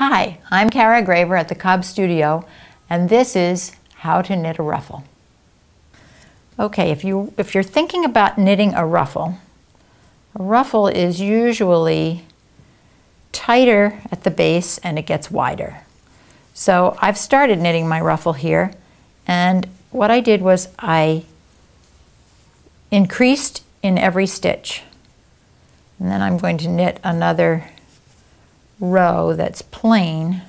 Hi, I'm Cara Graver at the Cobb Studio, and this is How to Knit a Ruffle. Okay, if you're thinking about knitting a ruffle is usually tighter at the base and it gets wider. So I've started knitting my ruffle here, and what I did was I increased in every stitch. And then I'm going to knit another row that's plain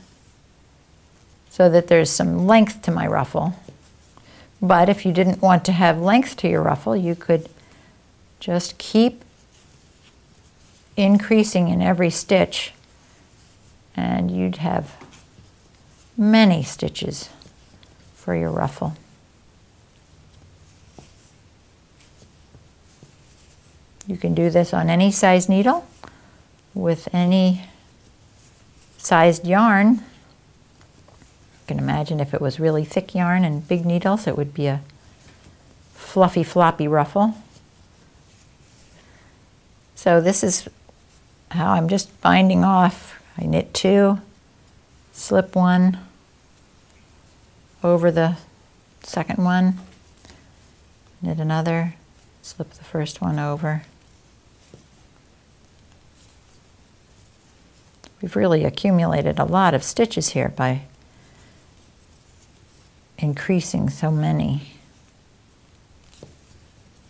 so that there's some length to my ruffle. But if you didn't want to have length to your ruffle, you could just keep increasing in every stitch and you'd have many stitches for your ruffle. You can do this on any size needle with any sized yarn. You can imagine if it was really thick yarn and big needles, it would be a fluffy, floppy ruffle. So this is how I'm just binding off. I knit two, slip one over the second one, knit another, slip the first one over. We've really accumulated a lot of stitches here by increasing so many.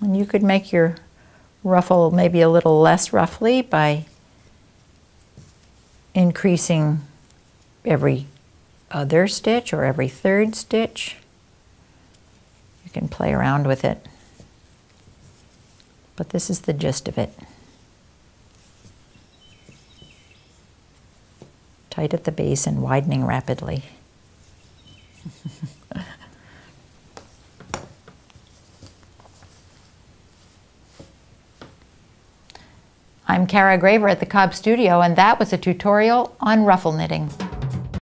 And you could make your ruffle maybe a little less roughly by increasing every other stitch or every third stitch. You can play around with it. But this is the gist of it. Tight at the base and widening rapidly. I'm Cara Graver at the Cobb Studio, and that was a tutorial on ruffle knitting.